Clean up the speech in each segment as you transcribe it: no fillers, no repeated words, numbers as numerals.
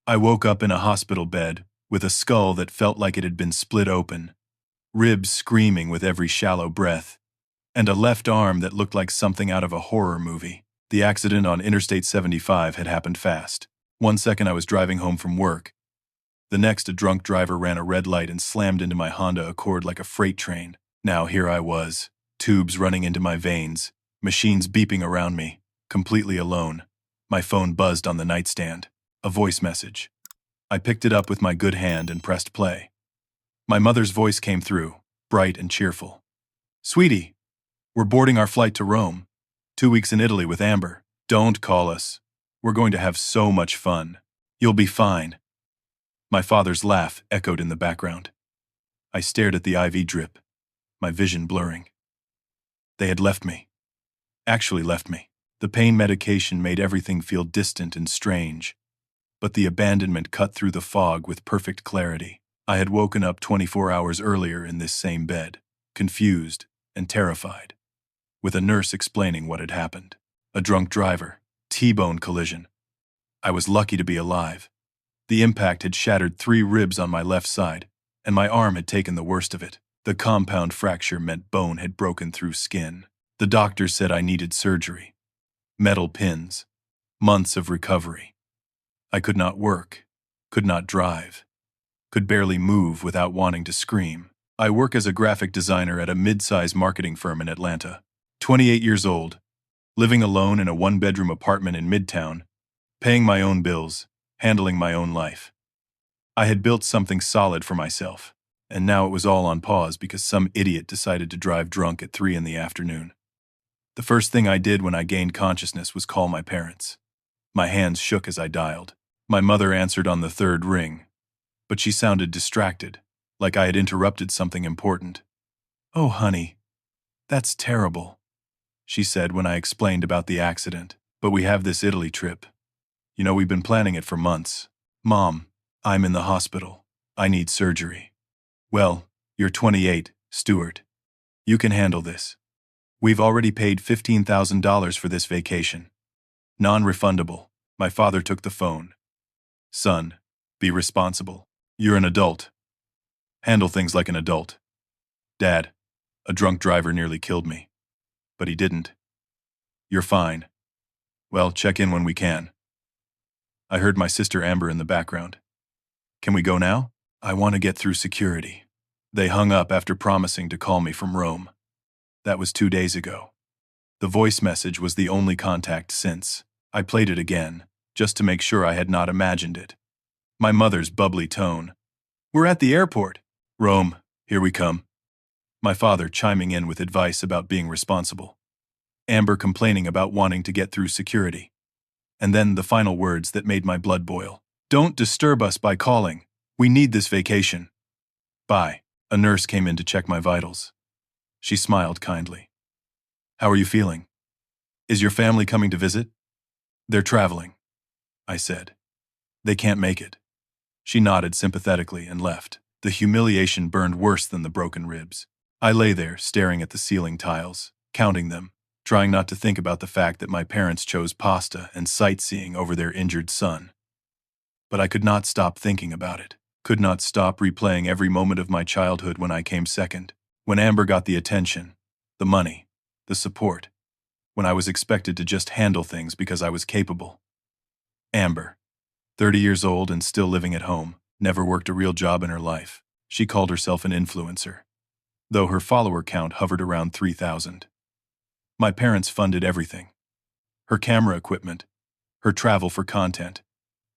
I woke up in a hospital bed, with a skull that felt like it had been split open, ribs screaming with every shallow breath, and a left arm that looked like something out of a horror movie. The accident on Interstate 75 had happened fast. 1 second I was driving home from work. The next, a drunk driver ran a red light and slammed into my Honda Accord like a freight train. Now here I was, tubes running into my veins, machines beeping around me, completely alone. My phone buzzed on the nightstand. A voice message. I picked it up with my good hand and pressed play. My mother's voice came through, bright and cheerful. "Sweetie, we're boarding our flight to Rome. 2 weeks in Italy with Amber. Don't call us. We're going to have so much fun. You'll be fine." My father's laugh echoed in the background. I stared at the IV drip, my vision blurring. They had left me. Actually left me. The pain medication made everything feel distant and strange, but the abandonment cut through the fog with perfect clarity. I had woken up 24 hours earlier in this same bed, confused and terrified, with a nurse explaining what had happened. A drunk driver, T-bone collision. I was lucky to be alive. The impact had shattered 3 ribs on my left side, and my arm had taken the worst of it. The compound fracture meant bone had broken through skin. The doctor said I needed surgery. Metal pins. Months of recovery. I could not work, could not drive, could barely move without wanting to scream. I work as a graphic designer at a mid-size marketing firm in Atlanta. 28 years old, living alone in a 1-bedroom apartment in Midtown, paying my own bills, handling my own life. I had built something solid for myself, and now it was all on pause because some idiot decided to drive drunk at 3 in the afternoon. The first thing I did when I gained consciousness was call my parents. My hands shook as I dialed. My mother answered on the 3rd ring, but she sounded distracted, like I had interrupted something important. "Oh, honey, that's terrible," she said when I explained about the accident. "But we have this Italy trip. You know, we've been planning it for months. Mom, I'm in the hospital. I need surgery." "Well, you're 28, Stuart. You can handle this. We've already paid $15,000 for this vacation. Non-refundable." My father took the phone. "Son, be responsible. You're an adult. Handle things like an adult." "Dad, a drunk driver nearly killed me. But he didn't." "You're fine. Well, check in when we can." I heard my sister Amber in the background. "Can we go now? I want to get through security." They hung up after promising to call me from Rome. That was 2 days ago. The voice message was the only contact since. I played it again, just to make sure I had not imagined it. My mother's bubbly tone. "We're at the airport." "Rome, here we come." My father chiming in with advice about being responsible. Amber complaining about wanting to get through security. And then the final words that made my blood boil. "Don't disturb us by calling. We need this vacation." Bye. A nurse came in to check my vitals. She smiled kindly. "How are you feeling? Is your family coming to visit?" "They're traveling," I said. "They can't make it." She nodded sympathetically and left. The humiliation burned worse than the broken ribs. I lay there, staring at the ceiling tiles, counting them, trying not to think about the fact that my parents chose pasta and sightseeing over their injured son. But I could not stop thinking about it, could not stop replaying every moment of my childhood when I came second, when Amber got the attention, the money, the support, when I was expected to just handle things because I was capable. Amber, 30 years old and still living at home, never worked a real job in her life. She called herself an influencer, though her follower count hovered around 3,000. My parents funded everything. Her camera equipment, her travel for content,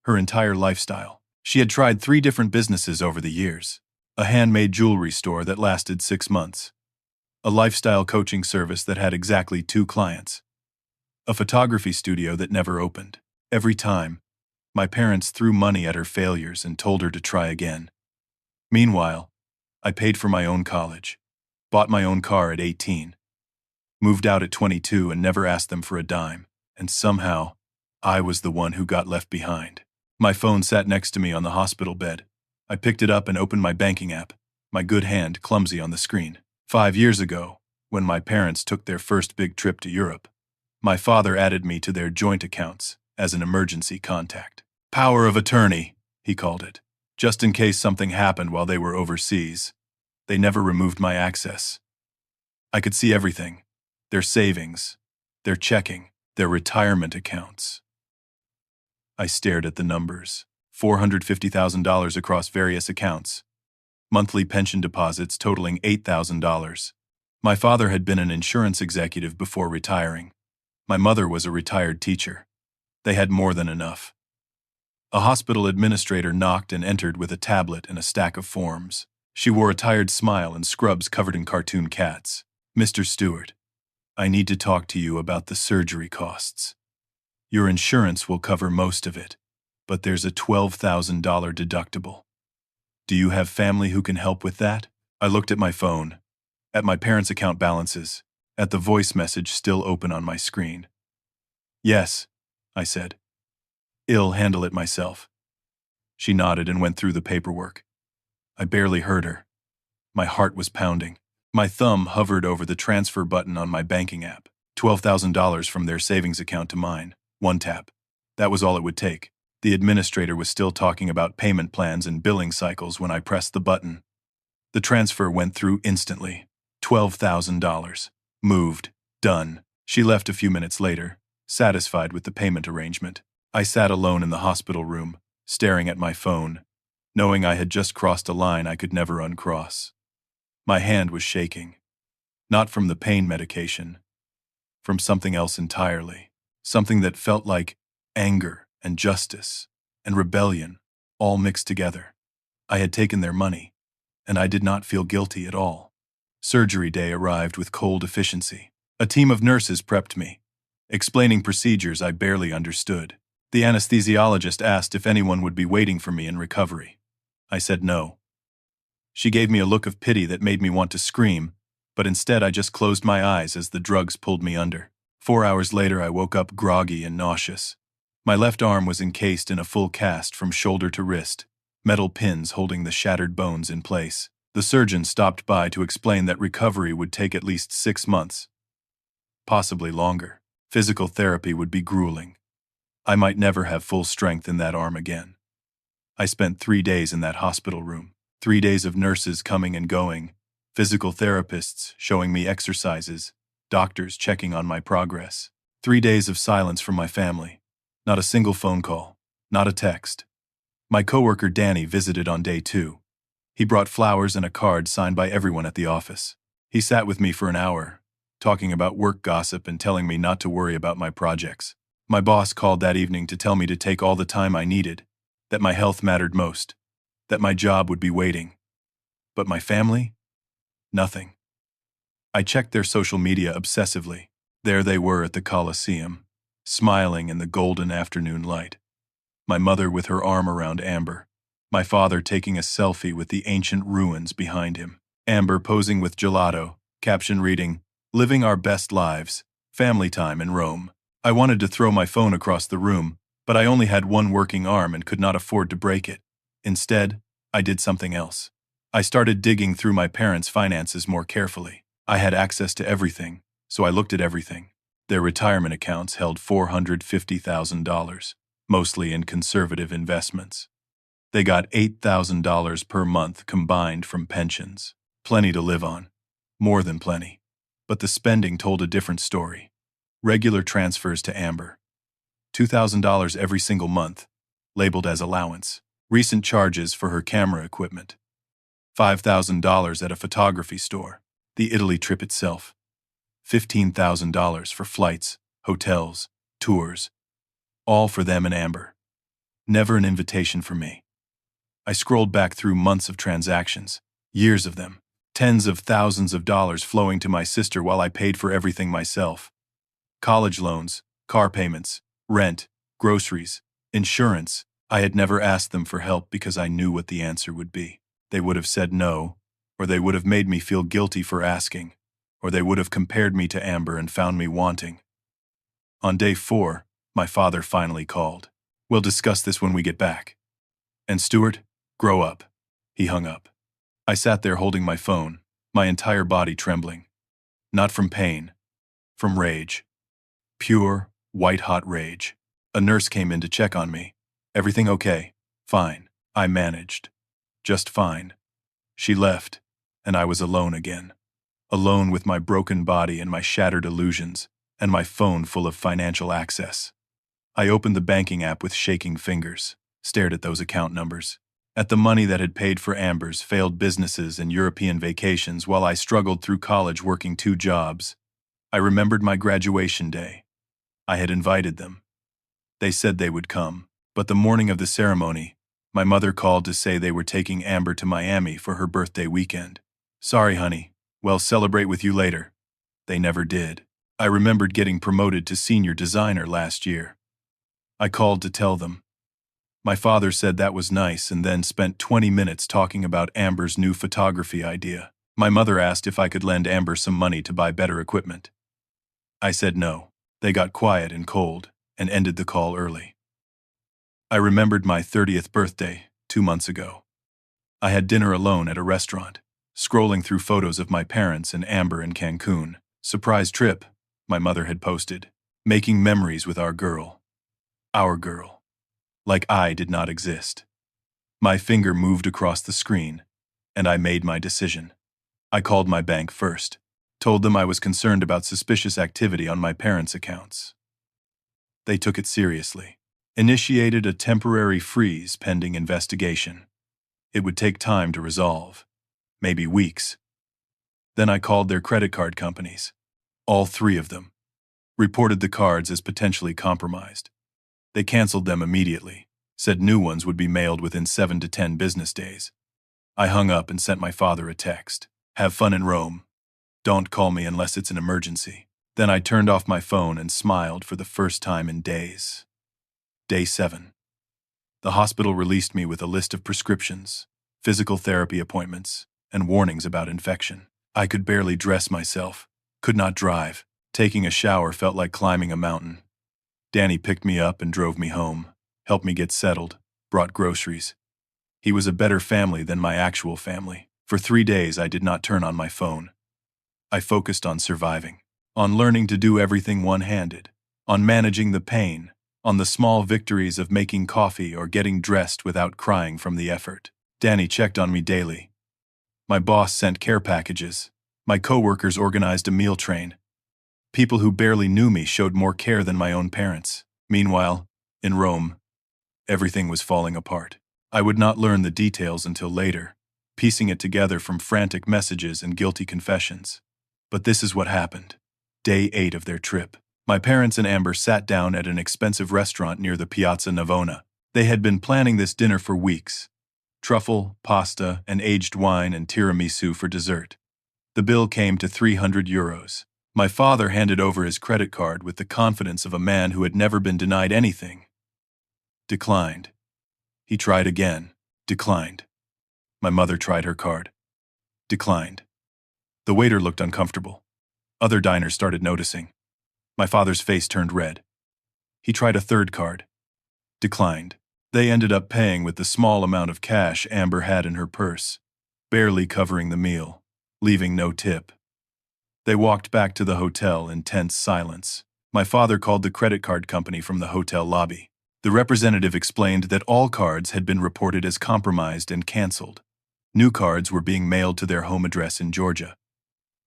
her entire lifestyle. She had tried 3 different businesses over the years. A handmade jewelry store that lasted 6 months. A lifestyle coaching service that had exactly 2 clients. A photography studio that never opened. Every time, my parents threw money at her failures and told her to try again. Meanwhile, I paid for my own college, bought my own car at 18, moved out at 22 and never asked them for a dime, and somehow, I was the one who got left behind. My phone sat next to me on the hospital bed. I picked it up and opened my banking app, my good hand clumsy on the screen. 5 years ago, when my parents took their first big trip to Europe, my father added me to their joint accounts as an emergency contact. Power of attorney. he called it. Just in case something happened while they were overseas. They never removed my access. I could see everything. Their savings, their checking, their retirement accounts. I stared at the numbers. $450,000 across various accounts. Monthly pension deposits totaling $8,000. My father had been an insurance executive before retiring. My mother was a retired teacher. They had more than enough. A hospital administrator knocked and entered with a tablet and a stack of forms. She wore a tired smile and scrubs covered in cartoon cats. "Mr. Stewart, I need to talk to you about the surgery costs. Your insurance will cover most of it, but there's a $12,000 deductible. Do you have family who can help with that?" I looked at my phone, at my parents' account balances, at the voice message still open on my screen. "Yes," I said. "I'll handle it myself." She nodded and went through the paperwork. I barely heard her. My heart was pounding. My thumb hovered over the transfer button on my banking app. $12,000 from their savings account to mine. One tap. That was all it would take. The administrator was still talking about payment plans and billing cycles when I pressed the button. The transfer went through instantly. $12,000. Moved. Done. She left a few minutes later, satisfied with the payment arrangement. I sat alone in the hospital room, staring at my phone, knowing I had just crossed a line I could never uncross. My hand was shaking. Not from the pain medication. From something else entirely. Something that felt like anger and justice and rebellion, all mixed together. I had taken their money, and I did not feel guilty at all. Surgery day arrived with cold efficiency. A team of nurses prepped me, explaining procedures I barely understood. The anesthesiologist asked if anyone would be waiting for me in recovery. I said no. She gave me a look of pity that made me want to scream, but instead I just closed my eyes as the drugs pulled me under. 4 hours later I woke up groggy and nauseous. My left arm was encased in a full cast from shoulder to wrist, metal pins holding the shattered bones in place. The surgeon stopped by to explain that recovery would take at least 6 months. Possibly longer. Physical therapy would be grueling. I might never have full strength in that arm again. I spent 3 days in that hospital room. 3 days of nurses coming and going, physical therapists showing me exercises, doctors checking on my progress. 3 days of silence from my family. Not a single phone call, not a text. My coworker Danny visited on day 2. He brought flowers and a card signed by everyone at the office. He sat with me for an hour, talking about work gossip and telling me not to worry about my projects. My boss called that evening to tell me to take all the time I needed, that my health mattered most, that my job would be waiting. But my family? Nothing. I checked their social media obsessively. There they were at the Coliseum, smiling in the golden afternoon light. My mother with her arm around Amber. My father taking a selfie with the ancient ruins behind him. Amber posing with gelato, caption reading, "Living our best lives, family time in Rome." I wanted to throw my phone across the room, but I only had one working arm and could not afford to break it. Instead, I did something else. I started digging through my parents' finances more carefully. I had access to everything, so I looked at everything. Their retirement accounts held $450,000, mostly in conservative investments. They got $8,000 per month combined from pensions. Plenty to live on. More than plenty. But the spending told a different story. Regular transfers to Amber. $2,000 every single month, labeled as allowance. Recent charges for her camera equipment. $5,000 at a photography store. The Italy trip itself. $15,000 for flights, hotels, tours. All for them and Amber. Never an invitation for me. I scrolled back through months of transactions, years of them. Tens of thousands of dollars flowing to my sister while I paid for everything myself. College loans, car payments, rent, groceries, insurance. I had never asked them for help because I knew what the answer would be. They would have said no, or they would have made me feel guilty for asking, or they would have compared me to Amber and found me wanting. On day 4, my father finally called. "We'll discuss this when we get back." And Stuart, grow up. He hung up. I sat there holding my phone, my entire body trembling. Not from pain, from rage. Pure, white-hot rage. A nurse came in to check on me. "Everything okay?" "Fine." I managed. Just fine. She left, and I was alone again. Alone with my broken body and my shattered illusions, and my phone full of financial access. I opened the banking app with shaking fingers, stared at those account numbers, at the money that had paid for Amber's failed businesses and European vacations while I struggled through college working 2 jobs. I remembered my graduation day. I had invited them. They said they would come, but the morning of the ceremony, my mother called to say they were taking Amber to Miami for her birthday weekend. Sorry, honey. Well, celebrate with you later. They never did. I remembered getting promoted to senior designer last year. I called to tell them. My father said that was nice and then spent 20 minutes talking about Amber's new photography idea. My mother asked if I could lend Amber some money to buy better equipment. I said no. They got quiet and cold and ended the call early. I remembered my 30th birthday, 2 months ago. I had dinner alone at a restaurant, scrolling through photos of my parents and Amber in Cancun. Surprise trip, my mother had posted. Making memories with our girl. Our girl. Like I did not exist. My finger moved across the screen, and I made my decision. I called my bank first, told them I was concerned about suspicious activity on my parents' accounts. They took it seriously. Initiated a temporary freeze pending investigation. It would take time to resolve. Maybe weeks. Then I called their credit card companies. All 3 of them. Reported the cards as potentially compromised. They canceled them immediately, said new ones would be mailed within 7 to 10 business days. I hung up and sent my father a text. Have fun in Rome. Don't call me unless it's an emergency. Then I turned off my phone and smiled for the first time in days. Day 7. The hospital released me with a list of prescriptions, physical therapy appointments, and warnings about infection. I could barely dress myself, could not drive. Taking a shower felt like climbing a mountain. Danny picked me up and drove me home, helped me get settled, brought groceries. He was a better family than my actual family. For 3 days I did not turn on my phone. I focused on surviving, on learning to do everything one-handed, on managing the pain, on the small victories of making coffee or getting dressed without crying from the effort. Danny checked on me daily. My boss sent care packages. My coworkers organized a meal train. People who barely knew me showed more care than my own parents. Meanwhile, in Rome, everything was falling apart. I would not learn the details until later, piecing it together from frantic messages and guilty confessions. But this is what happened. Day 8 of their trip. My parents and Amber sat down at an expensive restaurant near the Piazza Navona. They had been planning this dinner for weeks. Truffle, pasta, and aged wine and tiramisu for dessert. The bill came to €300. My father handed over his credit card with the confidence of a man who had never been denied anything. Declined. He tried again. Declined. My mother tried her card. Declined. The waiter looked uncomfortable. Other diners started noticing. My father's face turned red. He tried a third card. Declined. They ended up paying with the small amount of cash Amber had in her purse, barely covering the meal, leaving no tip. They walked back to the hotel in tense silence. My father called the credit card company from the hotel lobby. The representative explained that all cards had been reported as compromised and canceled. New cards were being mailed to their home address in Georgia.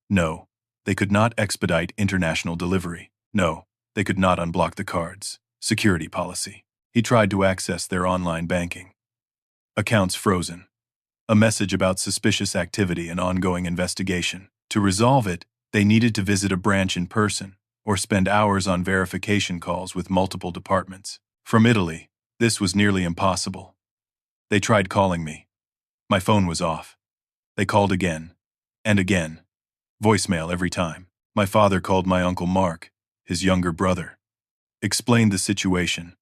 No, they could not expedite international delivery. No, they could not unblock the cards. Security policy. He tried to access their online banking. Accounts frozen. A message about suspicious activity and ongoing investigation. To resolve it, they needed to visit a branch in person or spend hours on verification calls with multiple departments. From Italy, this was nearly impossible. They tried calling me. My phone was off. They called again and again. Voicemail every time. My father called my Uncle Mark, his younger brother. Explained the situation.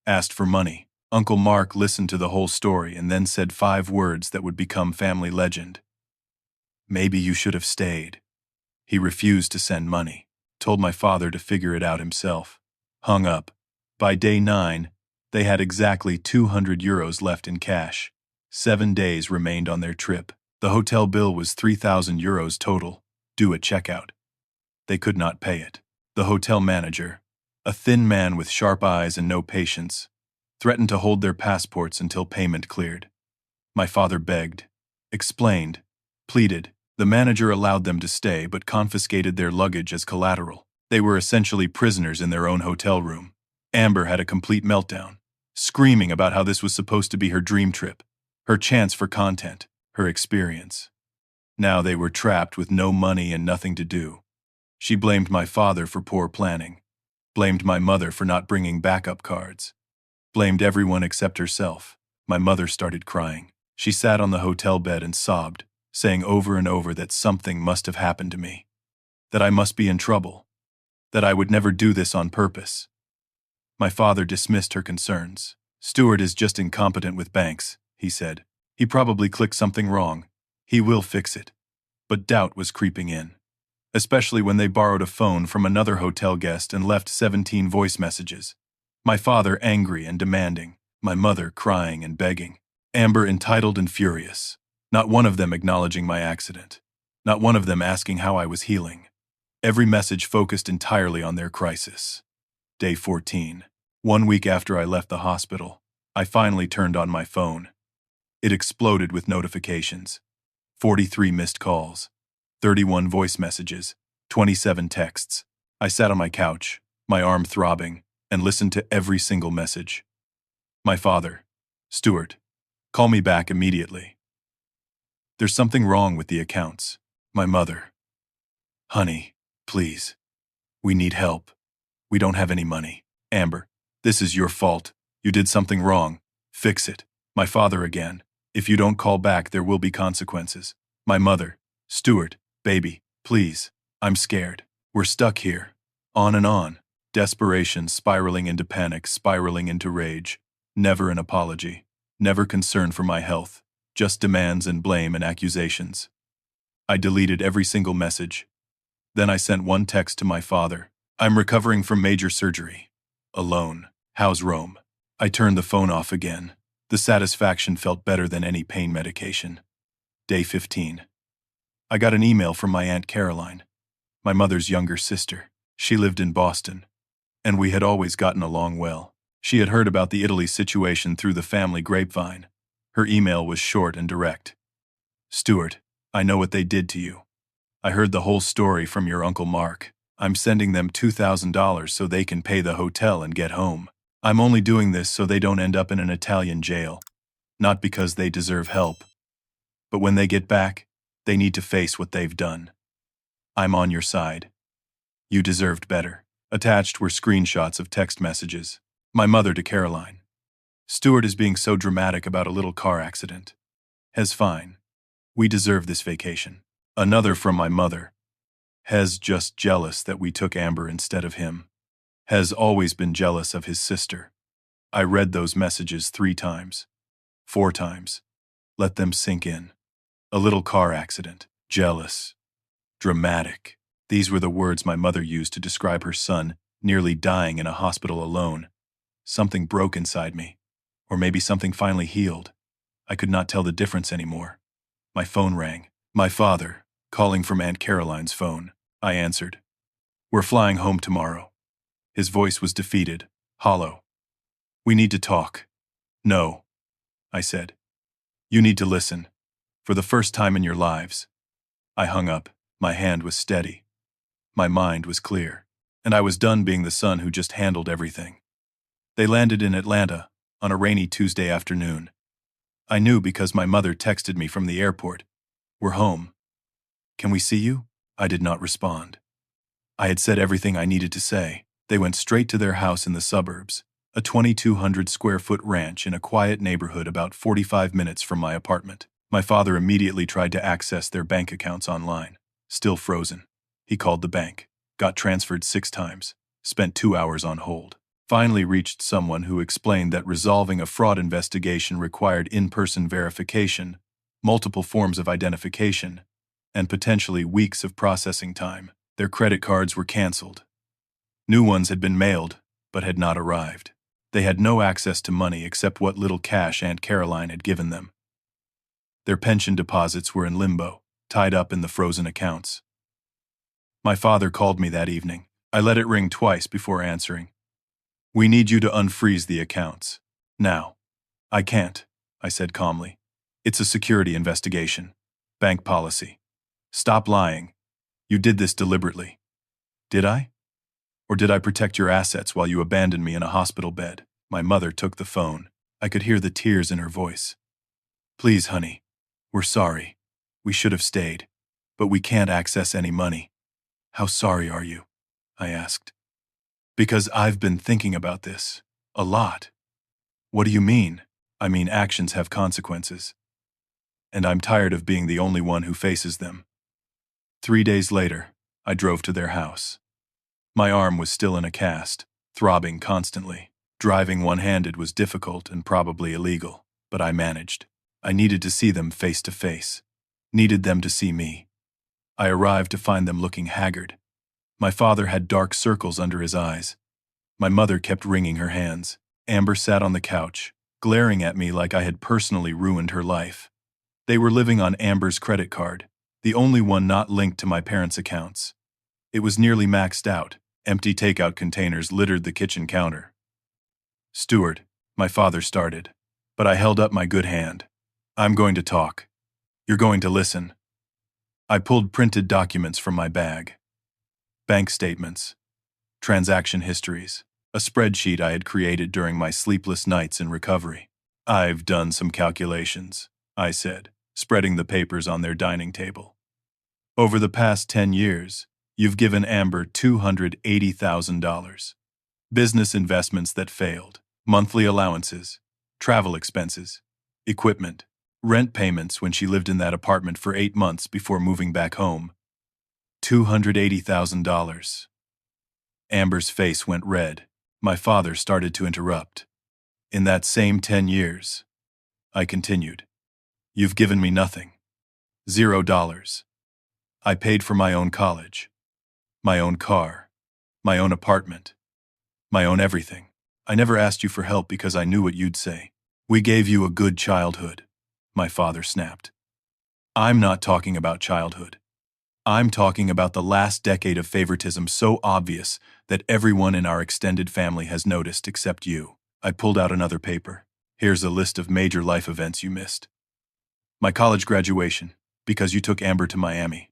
Asked for money. Uncle Mark listened to the whole story and then said 5 words that would become family legend. Maybe you should have stayed. He refused to send money. Told my father to figure it out himself. Hung up. By day 9, they had exactly €200 left in cash. 7 days remained on their trip. The hotel bill was €3,000 total, due at checkout. They could not pay it. The hotel manager, a thin man with sharp eyes and no patience, threatened to hold their passports until payment cleared. My father begged, explained, pleaded. The manager allowed them to stay but confiscated their luggage as collateral. They were essentially prisoners in their own hotel room. Amber had a complete meltdown, screaming about how this was supposed to be her dream trip, her chance for content, her experience. Now they were trapped with no money and nothing to do. She blamed my father for poor planning, blamed my mother for not bringing backup cards, blamed everyone except herself. My mother started crying. She sat on the hotel bed and sobbed, saying over and over that something must have happened to me, that I must be in trouble, that I would never do this on purpose. My father dismissed her concerns. Stuart is just incompetent with banks, he said. He probably clicked something wrong. He will fix it. But doubt was creeping in, especially when they borrowed a phone from another hotel guest and left 17 voice messages. My father angry and demanding, my mother crying and begging, Amber entitled and furious, not one of them acknowledging my accident, not one of them asking how I was healing. Every message focused entirely on their crisis. Day 14. 1 week after I left the hospital, I finally turned on my phone. It exploded with notifications. 43 missed calls, 31 voice messages, 27 texts. I sat on my couch, my arm throbbing, and listened to every single message. My father, Stuart, call me back immediately. There's something wrong with the accounts. My mother, honey, please. We need help. We don't have any money. Amber, this is your fault. You did something wrong. Fix it. My father again. If you don't call back, there will be consequences. My mother, Stuart, baby, please. I'm scared. We're stuck here. On and on. Desperation spiraling into panic, spiraling into rage. Never an apology. Never concern for my health. Just demands and blame and accusations. I deleted every single message. Then I sent one text to my father. I'm recovering from major surgery. Alone. How's Rome? I turned the phone off again. The satisfaction felt better than any pain medication. Day 15. I got an email from my Aunt Caroline, my mother's younger sister. She lived in Boston, and we had always gotten along well. She had heard about the Italy situation through the family grapevine. Her email was short and direct. Stuart, I know what they did to you. I heard the whole story from your Uncle Mark. I'm sending them $2,000 so they can pay the hotel and get home. I'm only doing this so they don't end up in an Italian jail. Not because they deserve help. But when they get back, they need to face what they've done. I'm on your side. You deserved better. Attached were screenshots of text messages. My mother to Caroline. Stuart is being so dramatic about a little car accident. Hez fine. We deserve this vacation. Another from my mother. Hez just jealous that we took Amber instead of him. Hez always been jealous of his sister. I read those messages 3 times. 4 times. Let them sink in. A little car accident. Jealous. Dramatic. These were the words my mother used to describe her son nearly dying in a hospital alone. Something broke inside me. Or maybe something finally healed. I could not tell the difference anymore. My phone rang. My father, calling from Aunt Caroline's phone. I answered. We're flying home tomorrow. His voice was defeated, hollow. We need to talk. No, I said. You need to listen. For the first time in your lives. I hung up. My hand was steady. My mind was clear. And I was done being the son who just handled everything. They landed in Atlanta on a rainy Tuesday afternoon. I knew because my mother texted me from the airport. We're home. Can we see you? I did not respond. I had said everything I needed to say. They went straight to their house in the suburbs, a 2,200 square foot ranch in a quiet neighborhood about 45 minutes from my apartment. My father immediately tried to access their bank accounts online. Still frozen. He called the bank, got transferred 6 times, spent 2 hours on hold. Finally reached someone who explained that resolving a fraud investigation required in-person verification, multiple forms of identification, and potentially weeks of processing time. Their credit cards were canceled. New ones had been mailed, but had not arrived. They had no access to money except what little cash Aunt Caroline had given them. Their pension deposits were in limbo, tied up in the frozen accounts. My father called me that evening. I let it ring twice before answering. We need you to unfreeze the accounts. Now, I can't, I said calmly. It's a security investigation. Bank policy. Stop lying. You did this deliberately. Did I? Or did I protect your assets while you abandoned me in a hospital bed? My mother took the phone. I could hear the tears in her voice. Please, honey. We're sorry. We should have stayed. But we can't access any money. How sorry are you? I asked. Because I've been thinking about this. A lot. What do you mean? I mean, actions have consequences. And I'm tired of being the only one who faces them. 3 days later, I drove to their house. My arm was still in a cast, throbbing constantly. Driving one-handed was difficult and probably illegal, but I managed. I needed to see them face to face. Needed them to see me. I arrived to find them looking haggard. My father had dark circles under his eyes. My mother kept wringing her hands. Amber sat on the couch, glaring at me like I had personally ruined her life. They were living on Amber's credit card, the only one not linked to my parents' accounts. It was nearly maxed out. Empty takeout containers littered the kitchen counter. Stuart, my father started, but I held up my good hand. I'm going to talk. You're going to listen. I pulled printed documents from my bag. Bank statements, transaction histories, a spreadsheet I had created during my sleepless nights in recovery. I've done some calculations, I said, spreading the papers on their dining table. Over the past 10 years, you've given Amber $280,000. Business investments that failed, monthly allowances, travel expenses, equipment, rent payments when she lived in that apartment for 8 months before moving back home. $280,000. Amber's face went red. My father started to interrupt. In that same 10 years, I continued, you've given me nothing. $0. I paid for my own college, my own car, my own apartment, my own everything. I never asked you for help because I knew what you'd say. We gave you a good childhood, my father snapped. I'm not talking about childhood. I'm talking about the last decade of favoritism so obvious that everyone in our extended family has noticed except you. I pulled out another paper. Here's a list of major life events you missed. My college graduation, because you took Amber to Miami.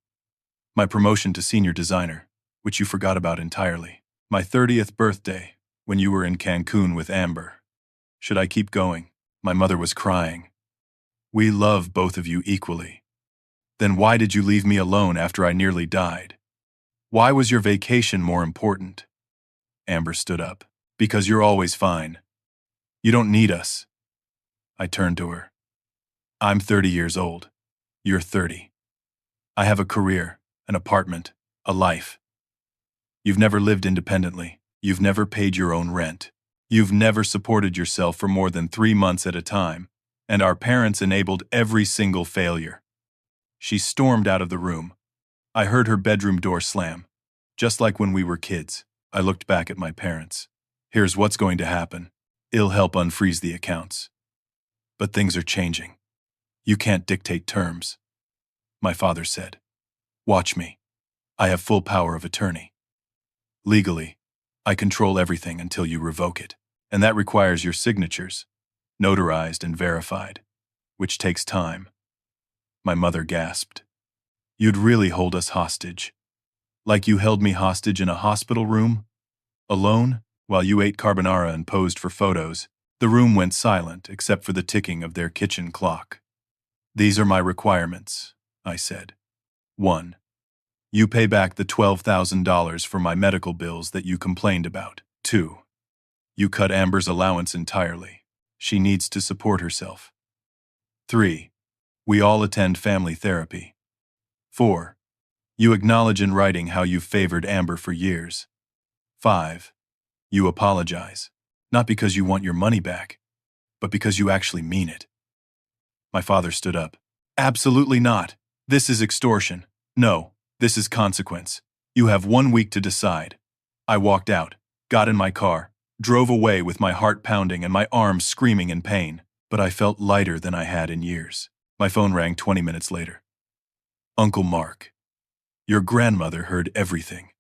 My promotion to senior designer, which you forgot about entirely. My 30th birthday, when you were in Cancun with Amber. Should I keep going? My mother was crying. We love both of you equally. Then why did you leave me alone after I nearly died? Why was your vacation more important? Amber stood up. Because you're always fine. You don't need us. I turned to her. I'm 30 years old. You're 30. I have a career, an apartment, a life. You've never lived independently. You've never paid your own rent. You've never supported yourself for more than 3 months at a time, and our parents enabled every single failure. She stormed out of the room. I heard her bedroom door slam. Just like when we were kids, I looked back at my parents. Here's what's going to happen. It'll help unfreeze the accounts. But things are changing. You can't dictate terms. My father said. Watch me. I have full power of attorney. Legally, I control everything until you revoke it, and that requires your signatures, notarized and verified, which takes time. My mother gasped. You'd really hold us hostage? Like you held me hostage in a hospital room? Alone, while you ate carbonara and posed for photos? The room went silent except for the ticking of their kitchen clock. These are my requirements, I said. 1. You pay back the $12,000 for my medical bills that you complained about. 2. You cut Amber's allowance entirely. She needs to support herself. 3. We all attend family therapy. 4. You acknowledge in writing how you've favored Amber for years. 5. You apologize, not because you want your money back, but because you actually mean it. My father stood up. Absolutely not. This is extortion. No. This is consequence. You have 1 week to decide. I walked out, got in my car, drove away with my heart pounding and my arms screaming in pain, but I felt lighter than I had in years. My phone rang 20 minutes later. Uncle Mark, your grandmother heard everything,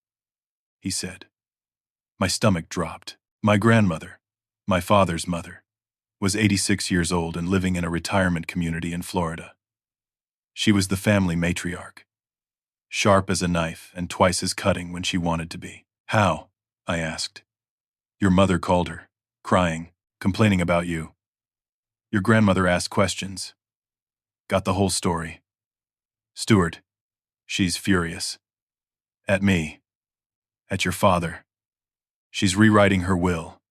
he said. My stomach dropped. My grandmother, my father's mother. was 86 years old and living in a retirement community in Florida. She was the family matriarch, sharp as a knife and twice as cutting when she wanted to be. "How?" I asked. "Your mother called her, crying, complaining about you. Your grandmother asked questions. Got the whole story. Stuart, she's furious. At me. At your father. She's rewriting her will.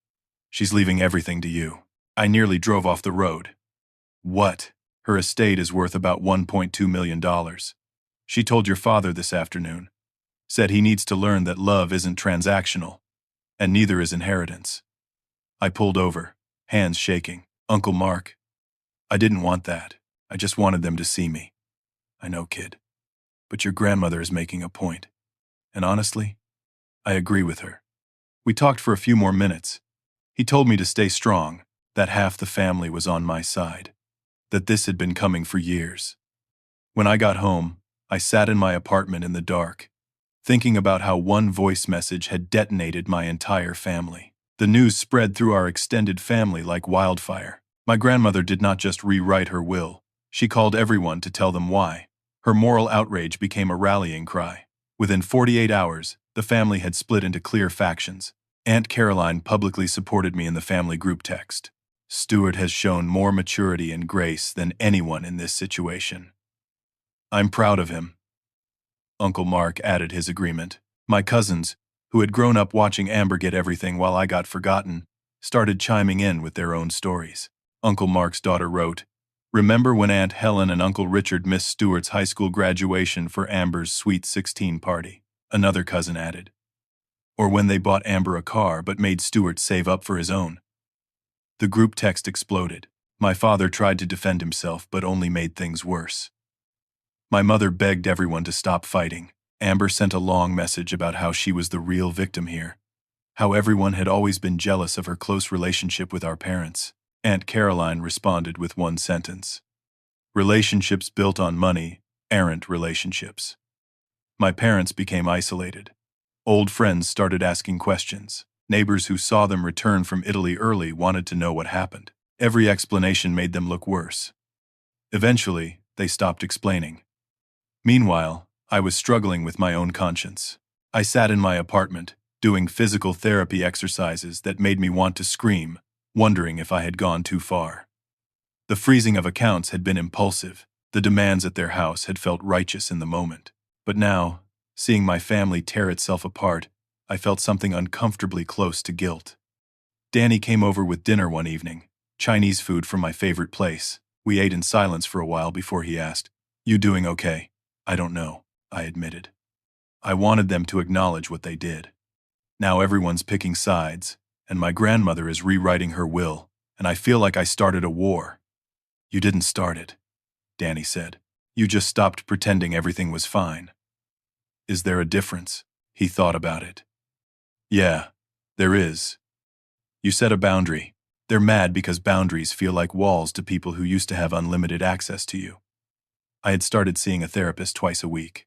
She's leaving everything to you." I nearly drove off the road. "What?" "Her estate is worth about $1.2 million. She told your father this afternoon. Said he needs to learn that love isn't transactional, and neither is inheritance." I pulled over, hands shaking. "Uncle Mark, I didn't want that. I just wanted them to see me." "I know, kid. But your grandmother is making a point. And honestly, I agree with her." We talked for a few more minutes. He told me to stay strong, that half the family was on my side, that this had been coming for years. When I got home, I sat in my apartment in the dark, thinking about how one voice message had detonated my entire family. The news spread through our extended family like wildfire. My grandmother did not just rewrite her will, she called everyone to tell them why. Her moral outrage became a rallying cry. Within 48 hours, the family had split into clear factions. Aunt Caroline publicly supported me in the family group text. "Stuart has shown more maturity and grace than anyone in this situation. I'm proud of him." Uncle Mark added his agreement. My cousins, who had grown up watching Amber get everything while I got forgotten, started chiming in with their own stories. Uncle Mark's daughter wrote, "Remember when Aunt Helen and Uncle Richard missed Stuart's high school graduation for Amber's sweet 16 party?" Another cousin added, "Or when they bought Amber a car but made Stuart save up for his own." The group text exploded. My father tried to defend himself but only made things worse. My mother begged everyone to stop fighting. Amber sent a long message about how she was the real victim here, how everyone had always been jealous of her close relationship with our parents. Aunt Caroline responded with one sentence: "Relationships built on money aren't relationships." My parents became isolated. Old friends started asking questions. Neighbors who saw them return from Italy early wanted to know what happened. Every explanation made them look worse. Eventually, they stopped explaining. Meanwhile, I was struggling with my own conscience. I sat in my apartment, doing physical therapy exercises that made me want to scream, wondering if I had gone too far. The freezing of accounts had been impulsive. The demands at their house had felt righteous in the moment. But now, seeing my family tear itself apart, I felt something uncomfortably close to guilt. Danny came over with dinner one evening, Chinese food from my favorite place. We ate in silence for a while before he asked, "You doing okay?" "I don't know," I admitted. I wanted them to acknowledge what they did. Now everyone's picking sides, and my grandmother is rewriting her will, and I feel like I started a war. "You didn't start it," Danny said. "You just stopped pretending everything was fine." "Is there a difference?" He thought about it. "Yeah, there is. You set a boundary. They're mad because boundaries feel like walls to people who used to have unlimited access to you." I had started seeing a therapist twice a week.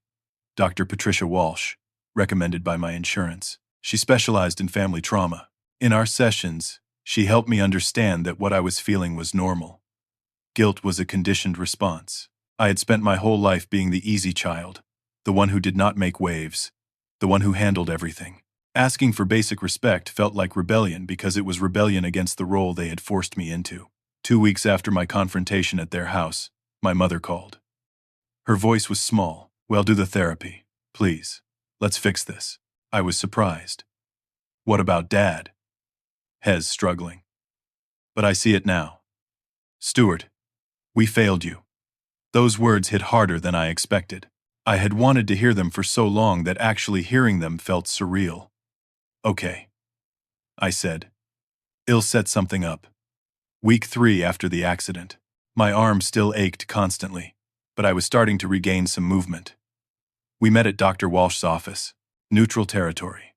Dr. Patricia Walsh, recommended by my insurance. She specialized in family trauma. In our sessions, she helped me understand that what I was feeling was normal. Guilt was a conditioned response. I had spent my whole life being the easy child, the one who did not make waves, the one who handled everything. Asking for basic respect felt like rebellion because it was rebellion against the role they had forced me into. 2 weeks after my confrontation at their house, my mother called. Her voice was small. "Well, do the therapy, please. Let's fix this." I was surprised. "What about Dad?" Hez struggling. "But I see it now. Stuart, we failed you." Those words hit harder than I expected. I had wanted to hear them for so long that actually hearing them felt surreal. "Okay," I said. "I'll set something up." Week 3 after the accident. My arm still ached constantly, but I was starting to regain some movement. We met at Dr. Walsh's office, neutral territory.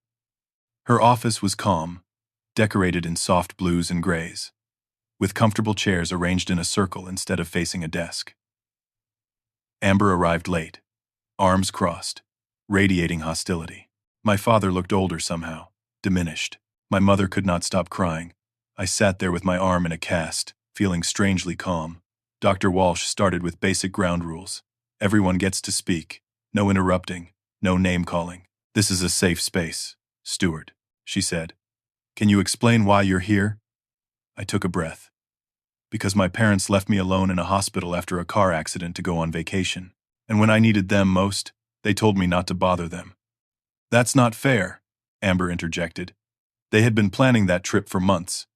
Her office was calm, decorated in soft blues and grays, with comfortable chairs arranged in a circle instead of facing a desk. Amber arrived late, arms crossed, radiating hostility. My father looked older somehow, diminished. My mother could not stop crying. I sat there with my arm in a cast, feeling strangely calm. Dr. Walsh started with basic ground rules. Everyone gets to speak. No interrupting. No name-calling. This is a safe space, Stuart, she said. Can you explain why you're here? I took a breath. Because my parents left me alone in a hospital after a car accident to go on vacation. And when I needed them most, they told me not to bother them. That's not fair, Amber interjected. They had been planning that trip for months.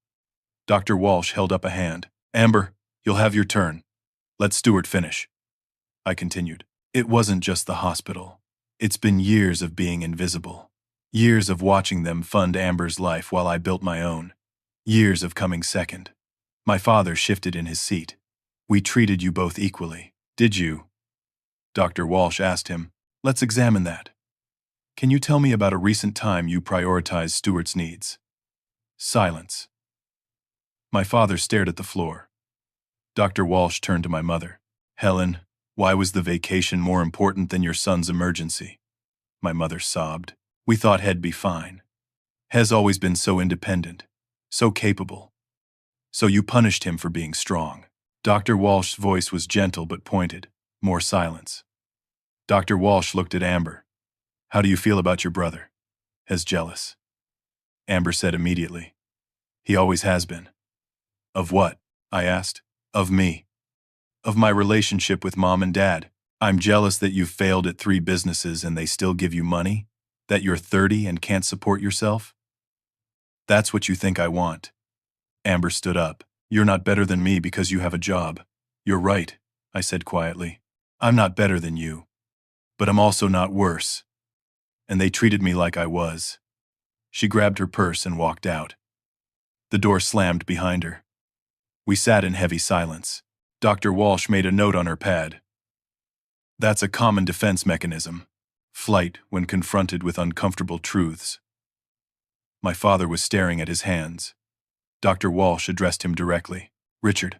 Dr. Walsh held up a hand. Amber, you'll have your turn. Let Stuart finish. I continued. It wasn't just the hospital. It's been years of being invisible. Years of watching them fund Amber's life while I built my own. Years of coming second. My father shifted in his seat. We treated you both equally. Did you? Dr. Walsh asked him. Let's examine that. Can you tell me about a recent time you prioritized Stuart's needs? Silence. My father stared at the floor. Dr. Walsh turned to my mother. Helen, why was the vacation more important than your son's emergency? My mother sobbed. We thought Hed'd be fine. Hez always been so independent, so capable. So you punished him for being strong. Dr. Walsh's voice was gentle but pointed. More silence. Dr. Walsh looked at Amber. How do you feel about your brother? Hez jealous. Amber said immediately. He always has been. Of what? I asked. Of me. Of my relationship with Mom and Dad. I'm jealous that you've failed at 3 businesses and they still give you money? That you're 30 and can't support yourself? That's what you think I want. Amber stood up. You're not better than me because you have a job. You're right, I said quietly. I'm not better than you. But I'm also not worse. And they treated me like I was. She grabbed her purse and walked out. The door slammed behind her. We sat in heavy silence. Dr. Walsh made a note on her pad. That's a common defense mechanism. Flight when confronted with uncomfortable truths. My father was staring at his hands. Dr. Walsh addressed him directly. Richard,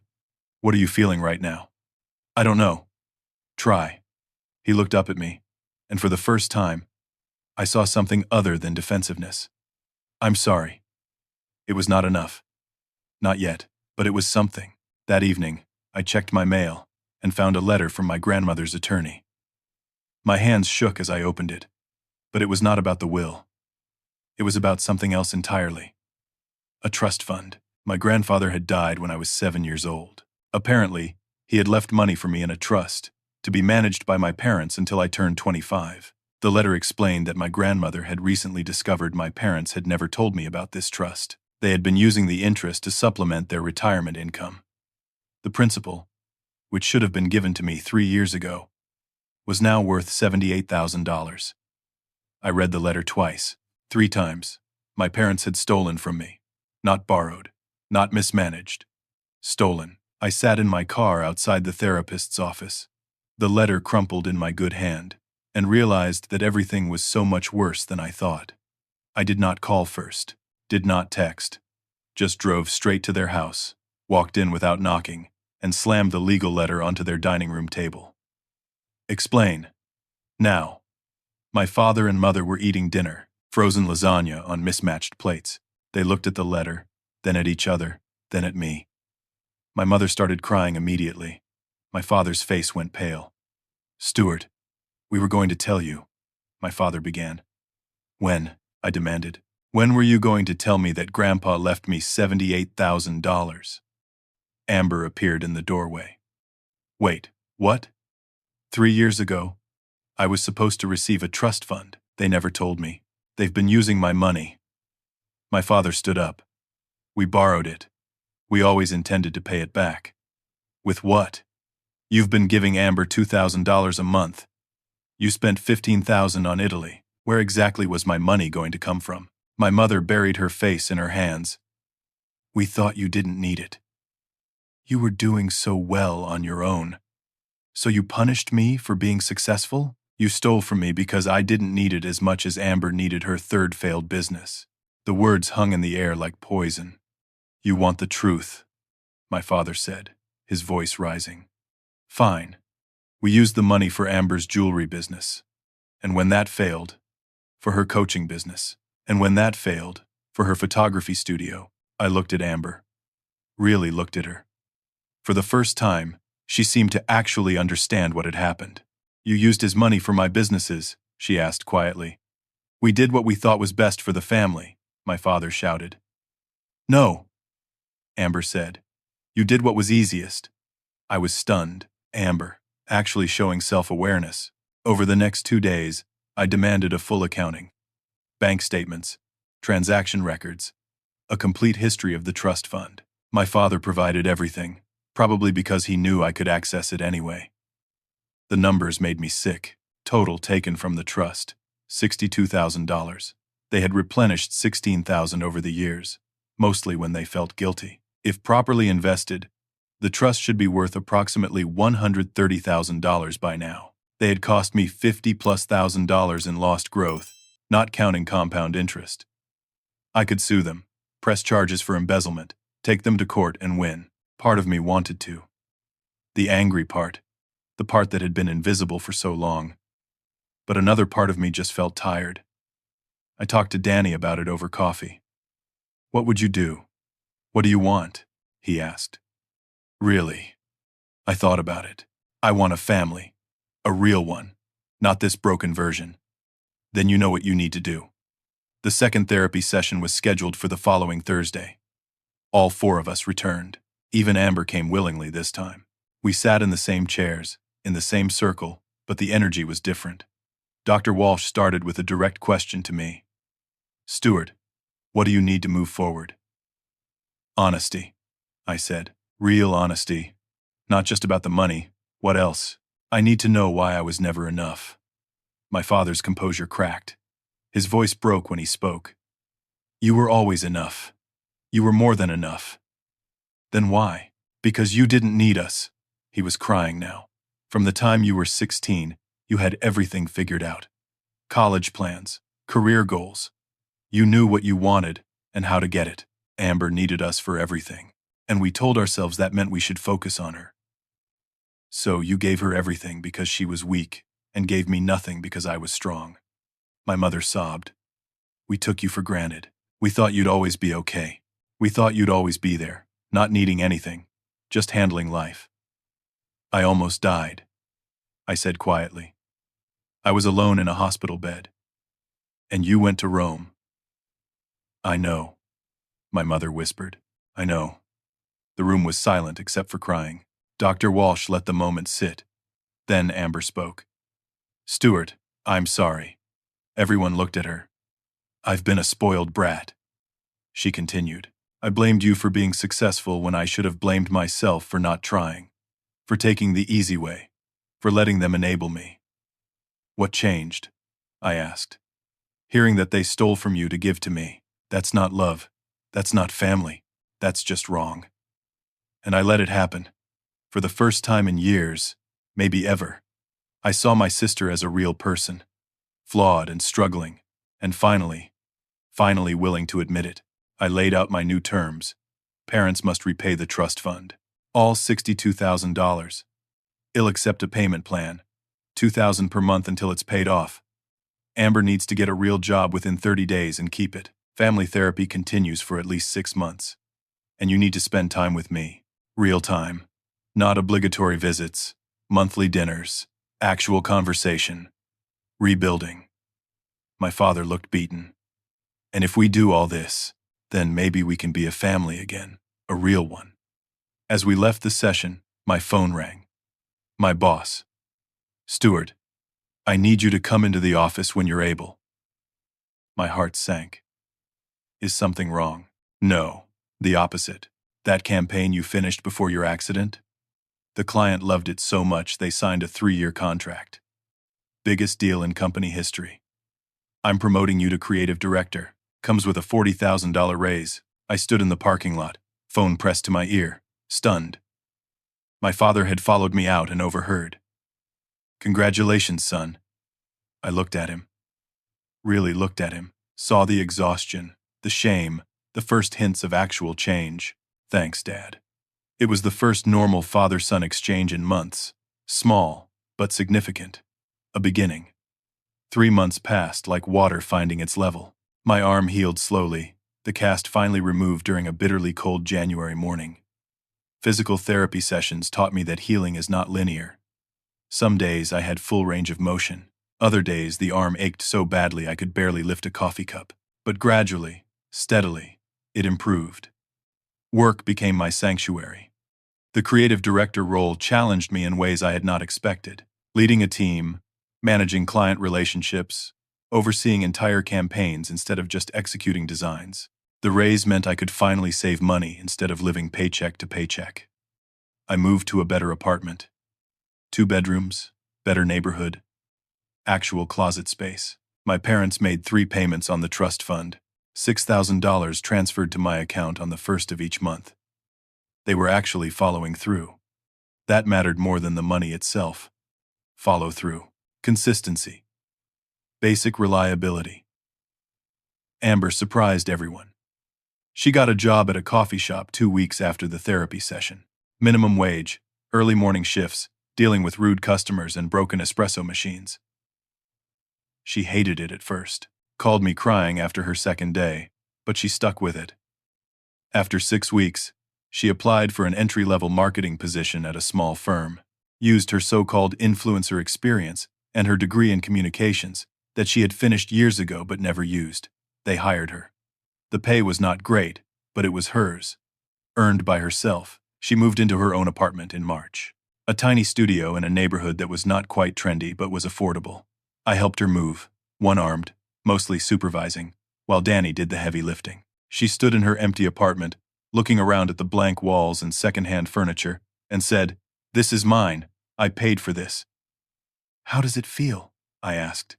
what are you feeling right now? I don't know. Try. He looked up at me, and for the first time, I saw something other than defensiveness. I'm sorry. It was not enough. Not yet, but it was something. That evening, I checked my mail and found a letter from my grandmother's attorney. My hands shook as I opened it, but it was not about the will. It was about something else entirely. A trust fund. My grandfather had died when I was 7 years old. Apparently, he had left money for me in a trust, to be managed by my parents until I turned 25. The letter explained that my grandmother had recently discovered my parents had never told me about this trust. They had been using the interest to supplement their retirement income. The principal, which should have been given to me 3 years ago, was now worth $78,000. I read the letter twice, 3 times. My parents had stolen from me. Not borrowed, not mismanaged. Stolen. I sat in my car outside the therapist's office. The letter crumpled in my good hand, and realized that everything was so much worse than I thought. I did not call first, did not text, just drove straight to their house, walked in without knocking, and slammed the legal letter onto their dining room table. Explain. Now. My father and mother were eating dinner, frozen lasagna on mismatched plates. They looked at the letter, then at each other, then at me. My mother started crying immediately. My father's face went pale. Stuart, we were going to tell you, my father began. When? I demanded. When were you going to tell me that Grandpa left me $78,000? Amber appeared in the doorway. Wait, what? 3 years ago, I was supposed to receive a trust fund. They never told me. They've been using my money. My father stood up. We borrowed it. We always intended to pay it back. With what? You've been giving Amber $2,000 a month. You spent $15,000 on Italy. Where exactly was my money going to come from? My mother buried her face in her hands. We thought you didn't need it. You were doing so well on your own. So you punished me for being successful? You stole from me because I didn't need it as much as Amber needed her 3rd failed business. The words hung in the air like poison. You want the truth, my father said, his voice rising. Fine. We used the money for Amber's jewelry business. And when that failed, for her coaching business. And when that failed, for her photography studio. I looked at Amber. really looked at her. For the first time, she seemed to actually understand what had happened. "You used his money for my businesses," she asked quietly. "We did what we thought was best for the family," my father shouted. "No," Amber said. "You did what was easiest." I was stunned. Amber, actually showing self-awareness. Over the next 2 days, I demanded a full accounting. Bank statements, transaction records, a complete history of the trust fund. My father provided everything, probably because he knew I could access it anyway. The numbers made me sick. Total taken from the trust, $62,000. They had replenished $16,000 over the years, mostly when they felt guilty. If properly invested, the trust should be worth approximately $130,000 by now. They had cost me $50,000+ in lost growth, not counting compound interest. I could sue them, press charges for embezzlement, take them to court and win. Part of me wanted to. The angry part, the part that had been invisible for so long. But another part of me just felt tired. I talked to Danny about it over coffee. "What would you do? What do you want?" he asked. "Really?" I thought about it. "I want a family. A real one. Not this broken version." "Then you know what you need to do." The second therapy session was scheduled for the following Thursday. All 4 of us returned. Even Amber came willingly this time. We sat in the same chairs, in the same circle, but the energy was different. Dr. Walsh started with a direct question to me. "Stuart, what do you need to move forward?" "Honesty," I said. "Real honesty. Not just about the money. What else? I need to know why I was never enough." My father's composure cracked. His voice broke when he spoke. "You were always enough. You were more than enough." "Then why?" "Because you didn't need us." He was crying now. "From the time you were 16, you had everything figured out. College plans, career goals. You knew what you wanted and how to get it. Amber needed us for everything. And we told ourselves that meant we should focus on her. So you gave her everything because she was weak, and gave me nothing because I was strong." My mother sobbed. "We took you for granted. We thought you'd always be okay. We thought you'd always be there, not needing anything, just handling life." "I almost died," I said quietly. "I was alone in a hospital bed. And you went to Rome." "I know," my mother whispered. "I know." The room was silent except for crying. Dr. Walsh let the moment sit. Then Amber spoke. "Stuart, I'm sorry." Everyone looked at her. "I've been a spoiled brat," she continued. "I blamed you for being successful when I should have blamed myself for not trying, for taking the easy way, for letting them enable me." "What changed?" I asked. "Hearing that they stole from you to give to me. That's not love. That's not family. That's just wrong." And I let it happen. For the first time in years, maybe ever, I saw my sister as a real person, flawed and struggling, and finally willing to admit it. I laid out my new terms. Parents must repay the trust fund. All $62,000. I'll accept a payment plan. $2,000 per month until it's paid off. Amber needs to get a real job within 30 days and keep it. Family therapy continues for at least 6 months. And you need to spend time with me. Real time. Not obligatory visits, monthly dinners, actual conversation. Rebuilding. My father looked beaten. "And if we do all this, then maybe we can be a family again, a real one." As we left the session, my phone rang. My boss. "Stuart, I need you to come into the office when you're able." My heart sank. Is something wrong? No, the opposite. That campaign you finished before your accident? The client loved it so much they signed a 3-year contract. Biggest deal in company history. I'm promoting you to creative director. Comes with a $40,000 raise. I stood in the parking lot, phone pressed to my ear, stunned. My father had followed me out and overheard. "Congratulations, son." I looked at him. Really looked at him. Saw the exhaustion, the shame, the first hints of actual change. "Thanks, Dad." It was the first normal father-son exchange in months. Small, but significant. A beginning. 3 months passed like water finding its level. My arm healed slowly, the cast finally removed during a bitterly cold January morning. Physical therapy sessions taught me that healing is not linear. Some days I had full range of motion. Other days the arm ached so badly I could barely lift a coffee cup. But gradually, steadily, it improved. Work became my sanctuary. The creative director role challenged me in ways I had not expected. Leading a team, managing client relationships, overseeing entire campaigns instead of just executing designs. The raise meant I could finally save money instead of living paycheck to paycheck. I moved to a better apartment. 2 bedrooms, better neighborhood, actual closet space. My parents made 3 payments on the trust fund, $6,000 transferred to my account on the first of each month. They were actually following through. That mattered more than the money itself. Follow through. Consistency. Basic reliability. Amber surprised everyone. She got a job at a coffee shop 2 weeks after the therapy session. Minimum wage, early morning shifts, dealing with rude customers and broken espresso machines. She hated it at first, called me crying after her second day, but she stuck with it. After 6 weeks, she applied for an entry-level marketing position at a small firm, used her so-called influencer experience and her degree in communications that she had finished years ago but never used. They hired her. The pay was not great, but it was hers. Earned by herself, she moved into her own apartment in March. A tiny studio in a neighborhood that was not quite trendy but was affordable. I helped her move, one-armed, mostly supervising, while Danny did the heavy lifting. She stood in her empty apartment, looking around at the blank walls and second-hand furniture, and said, "This is mine. I paid for this." "How does it feel?" I asked.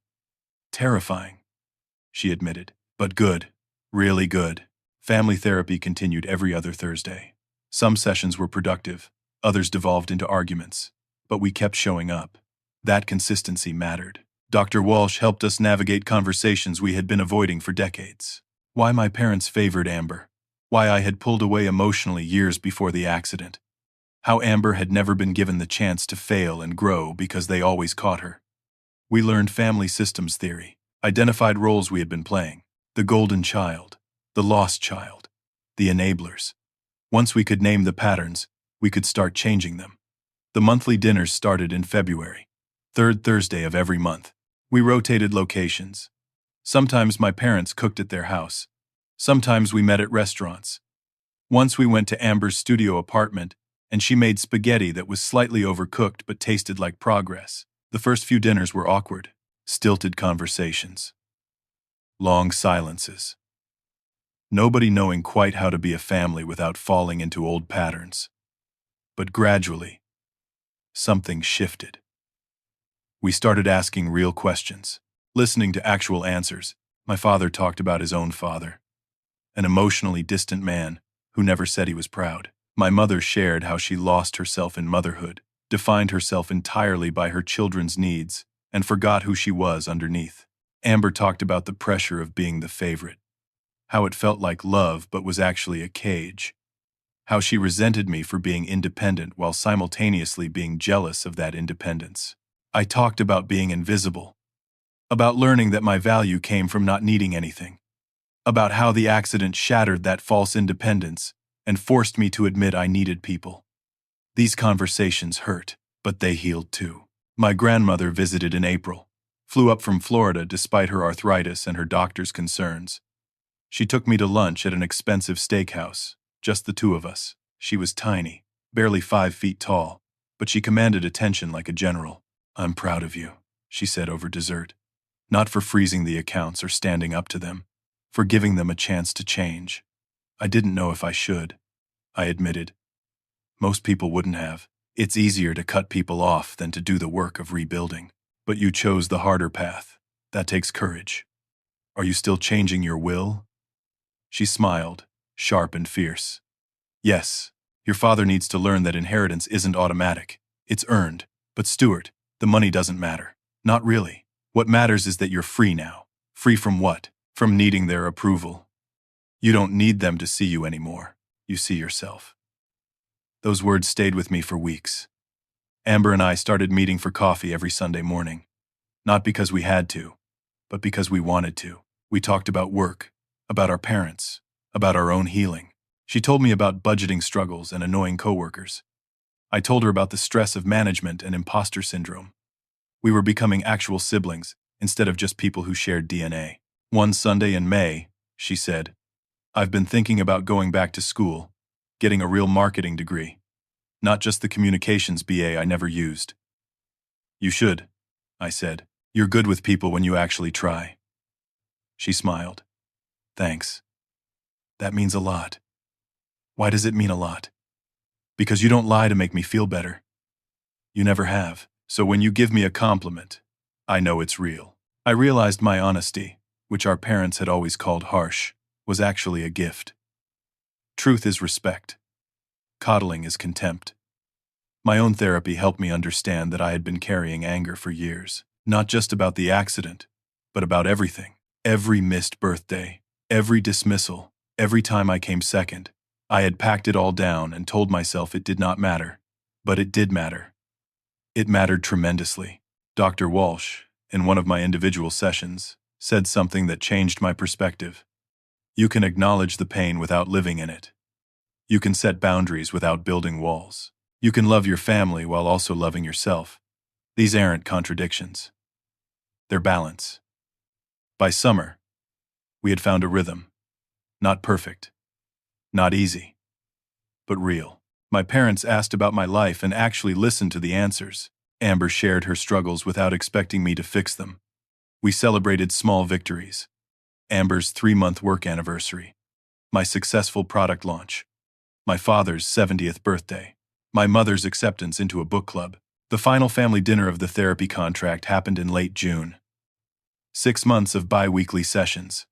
"Terrifying," she admitted, "but good. Really good." Family therapy continued every other Thursday. Some sessions were productive, others devolved into arguments, but we kept showing up. That consistency mattered. Dr. Walsh helped us navigate conversations we had been avoiding for decades. Why my parents favored Amber. Why I had pulled away emotionally years before the accident. How Amber had never been given the chance to fail and grow because they always caught her. We learned family systems theory, identified roles we had been playing. The golden child, the lost child, the enablers. Once we could name the patterns, we could start changing them. The monthly dinners started in February, 3rd Thursday of every month. We rotated locations. Sometimes my parents cooked at their house. Sometimes we met at restaurants. Once we went to Amber's studio apartment, and she made spaghetti that was slightly overcooked but tasted like progress. The first few dinners were awkward, stilted conversations. Long silences. Nobody knowing quite how to be a family without falling into old patterns. But gradually, something shifted. We started asking real questions, listening to actual answers. My father talked about his own father, an emotionally distant man who never said he was proud. My mother shared how she lost herself in motherhood, defined herself entirely by her children's needs, and forgot who she was underneath. Amber talked about the pressure of being the favorite, how it felt like love but was actually a cage, how she resented me for being independent while simultaneously being jealous of that independence. I talked about being invisible, about learning that my value came from not needing anything, about how the accident shattered that false independence and forced me to admit I needed people. These conversations hurt, but they healed too. My grandmother visited in April, flew up from Florida despite her arthritis and her doctor's concerns. She took me to lunch at an expensive steakhouse, just the two of us. She was tiny, barely 5 feet tall, but she commanded attention like a general. "I'm proud of you," she said over dessert. Not for freezing the accounts or standing up to them, for giving them a chance to change. I didn't know if I should, I admitted. Most people wouldn't have. It's easier to cut people off than to do the work of rebuilding. But you chose the harder path. That takes courage. Are you still changing your will? She smiled, sharp and fierce. Yes, your father needs to learn that inheritance isn't automatic. It's earned. But Stuart, the money doesn't matter. Not really. What matters is that you're free now. Free from what? From needing their approval. You don't need them to see you anymore. You see yourself. Those words stayed with me for weeks. Amber and I started meeting for coffee every Sunday morning. Not because we had to, but because we wanted to. We talked about work, about our parents, about our own healing. She told me about budgeting struggles and annoying coworkers. I told her about the stress of management and imposter syndrome. We were becoming actual siblings instead of just people who shared DNA. One Sunday in May, she said, "I've been thinking about going back to school, getting a real marketing degree, not just the communications BA I never used." "You should," I said. "You're good with people when you actually try." She smiled. "Thanks. That means a lot." "Why does it mean a lot?" "Because you don't lie to make me feel better. You never have. So when you give me a compliment, I know it's real." I realized my honesty, which our parents had always called harsh, was actually a gift. Truth is respect. Coddling is contempt. My own therapy helped me understand that I had been carrying anger for years, not just about the accident, but about everything. Every missed birthday, every dismissal, every time I came second. I had packed it all down and told myself it did not matter. But it did matter. It mattered tremendously. Dr. Walsh, in one of my individual sessions, said something that changed my perspective. You can acknowledge the pain without living in it. You can set boundaries without building walls. You can love your family while also loving yourself. These aren't contradictions. They're balance. By summer, we had found a rhythm. Not perfect. Not easy. But real. My parents asked about my life and actually listened to the answers. Amber shared her struggles without expecting me to fix them. We celebrated small victories. Amber's 3-month work anniversary. My successful product launch. My father's 70th birthday. My mother's acceptance into a book club. The final family dinner of the therapy contract happened in late June. 6 months of bi-weekly sessions.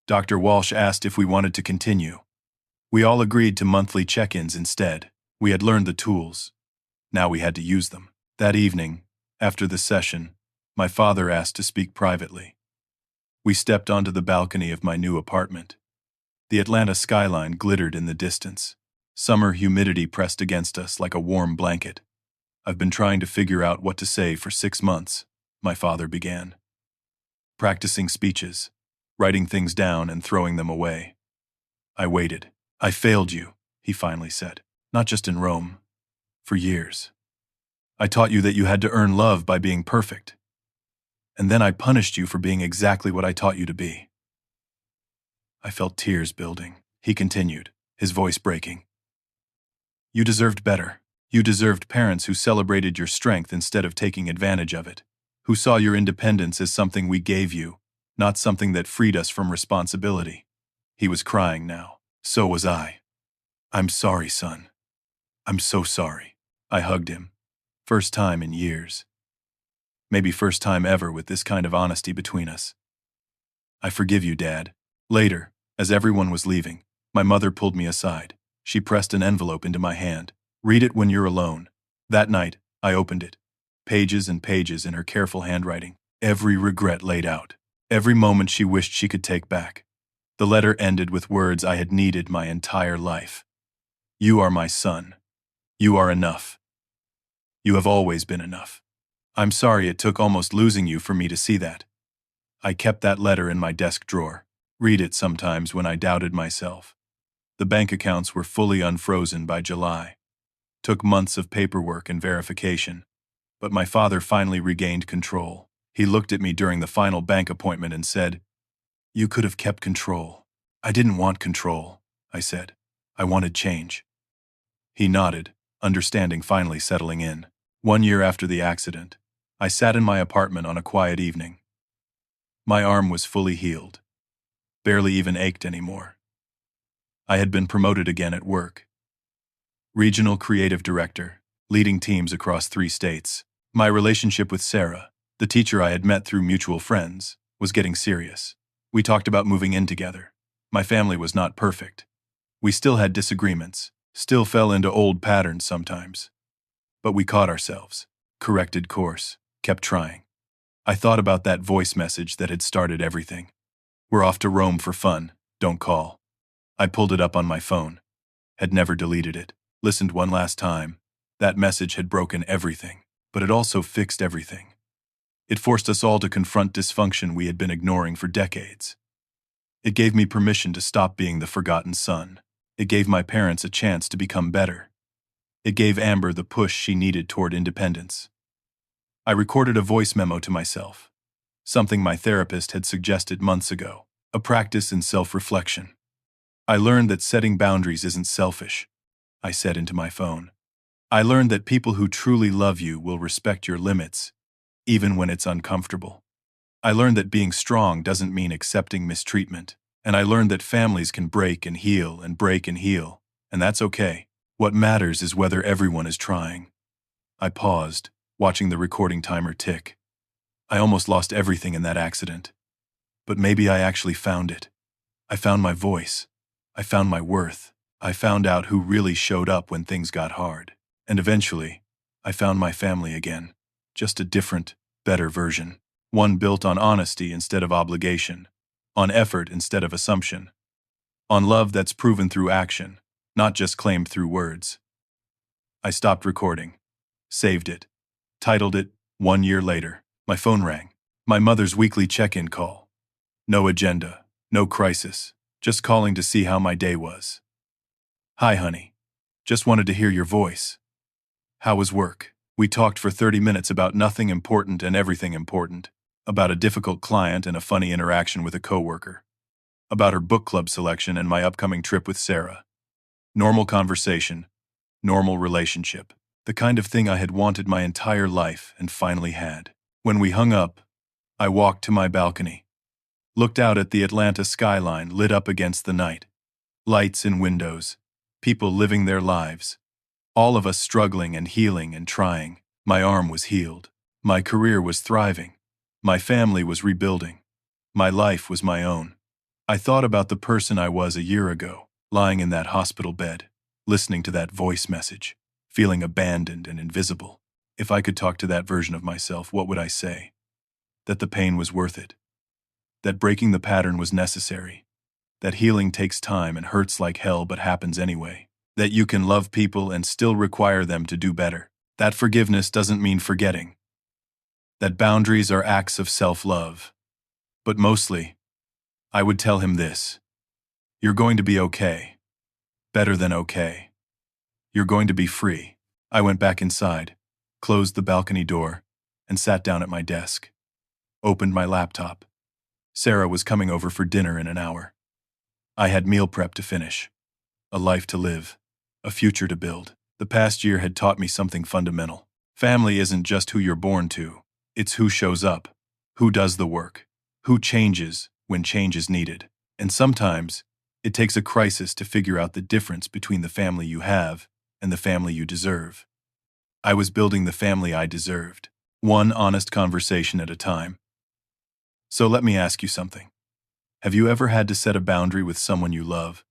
Dr. Walsh asked if we wanted to continue. We all agreed to monthly check-ins instead. We had learned the tools. Now we had to use them. That evening, after the session, my father asked to speak privately. We stepped onto the balcony of my new apartment. The Atlanta skyline glittered in the distance. Summer humidity pressed against us like a warm blanket. "I've been trying to figure out what to say for 6 months, my father began. Practicing speeches, writing things down and throwing them away. I waited. "I failed you," he finally said. "Not just in Rome. For years. I taught you that you had to earn love by being perfect. And then I punished you for being exactly what I taught you to be." I felt tears building. He continued, his voice breaking. "You deserved better. You deserved parents who celebrated your strength instead of taking advantage of it, who saw your independence as something we gave you, not something that freed us from responsibility." He was crying now. So was I. "I'm sorry, son. I'm so sorry." I hugged him. First time in years. Maybe first time ever with this kind of honesty between us. "I forgive you, Dad." Later, as everyone was leaving, my mother pulled me aside. She pressed an envelope into my hand. "Read it when you're alone." That night, I opened it. Pages and pages in her careful handwriting. Every regret laid out. Every moment she wished she could take back. The letter ended with words I had needed my entire life. "You are my son. You are enough. You have always been enough. I'm sorry it took almost losing you for me to see that." I kept that letter in my desk drawer. Read it sometimes when I doubted myself. The bank accounts were fully unfrozen by July. Took months of paperwork and verification. But my father finally regained control. He looked at me during the final bank appointment and said, "You could have kept control." "I didn't want control," I said. "I wanted change." He nodded, understanding finally settling in. 1 year after the accident, I sat in my apartment on a quiet evening. My arm was fully healed. Barely even ached anymore. I had been promoted again at work. Regional creative director, leading teams across 3 states. My relationship with Sarah, the teacher I had met through mutual friends, was getting serious. We talked about moving in together. My family was not perfect. We still had disagreements, still fell into old patterns sometimes. But we caught ourselves, corrected course, kept trying. I thought about that voice message that had started everything. "We're off to Rome for fun, don't call." I pulled it up on my phone. Had never deleted it. Listened one last time. That message had broken everything, but it also fixed everything. It forced us all to confront dysfunction we had been ignoring for decades. It gave me permission to stop being the forgotten son. It gave my parents a chance to become better. It gave Amber the push she needed toward independence. I recorded a voice memo to myself, something my therapist had suggested months ago, a practice in self-reflection. I learned that setting boundaries isn't selfish, I said into my phone. I learned that people who truly love you will respect your limits, even when it's uncomfortable. I learned that being strong doesn't mean accepting mistreatment, and I learned that families can break and heal and break and heal, and that's okay. What matters is whether everyone is trying. I paused, watching the recording timer tick. I almost lost everything in that accident. But maybe I actually found it. I found my voice. I found my worth. I found out who really showed up when things got hard. And eventually, I found my family again. Just a different, better version. One built on honesty instead of obligation. On effort instead of assumption. On love that's proven through action, not just claimed through words. I stopped recording. Saved it. Titled it, 1 year later. My phone rang. My mother's weekly check-in call. No agenda, no crisis, just calling to see how my day was. Hi, honey. Just wanted to hear your voice. How was work? We talked for 30 minutes about nothing important and everything important. About a difficult client and a funny interaction with a coworker. About her book club selection and my upcoming trip with Sarah. Normal conversation. Normal relationship. The kind of thing I had wanted my entire life and finally had. When we hung up, I walked to my balcony. Looked out at the Atlanta skyline lit up against the night. Lights in windows. People living their lives. All of us struggling and healing and trying. My arm was healed. My career was thriving. My family was rebuilding. My life was my own. I thought about the person I was a year ago, lying in that hospital bed, listening to that voice message, feeling abandoned and invisible. If I could talk to that version of myself, what would I say? That the pain was worth it. That breaking the pattern was necessary. That healing takes time and hurts like hell but happens anyway. That you can love people and still require them to do better. That forgiveness doesn't mean forgetting. That boundaries are acts of self-love. But mostly, I would tell him this. You're going to be okay. Better than okay. You're going to be free. I went back inside, closed the balcony door, and sat down at my desk. Opened my laptop. Sarah was coming over for dinner in an hour. I had meal prep to finish. A life to live. A future to build. The past year had taught me something fundamental. Family isn't just who you're born to. It's who shows up. Who does the work. Who changes when change is needed. And sometimes, it takes a crisis to figure out the difference between the family you have and the family you deserve. I was building the family I deserved. One honest conversation at a time. So let me ask you something. Have you ever had to set a boundary with someone you love,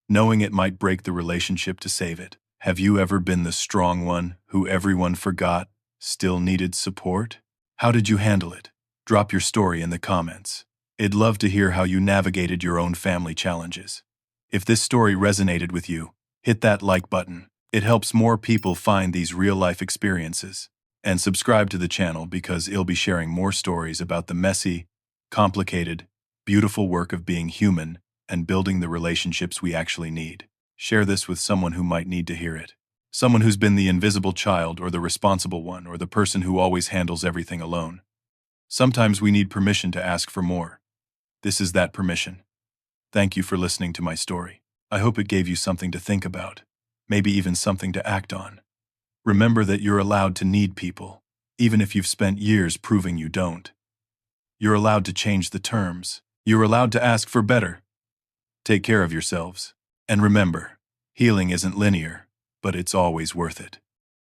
knowing it might break the relationship to save it? Have you ever been the strong one who everyone forgot still needed support? How did you handle it? Drop your story in the comments. I'd love to hear how you navigated your own family challenges. If this story resonated with you, hit that like button. It helps more people find these real-life experiences. And subscribe to the channel because I'll be sharing more stories about the messy, complicated, beautiful work of being human and building the relationships we actually need. Share this with someone who might need to hear it. Someone who's been the invisible child or the responsible one or the person who always handles everything alone. Sometimes we need permission to ask for more. This is that permission. Thank you for listening to my story. I hope it gave you something to think about, maybe even something to act on. Remember that you're allowed to need people, even if you've spent years proving you don't. You're allowed to change the terms. You're allowed to ask for better. Take care of yourselves. And remember, healing isn't linear, but it's always worth it.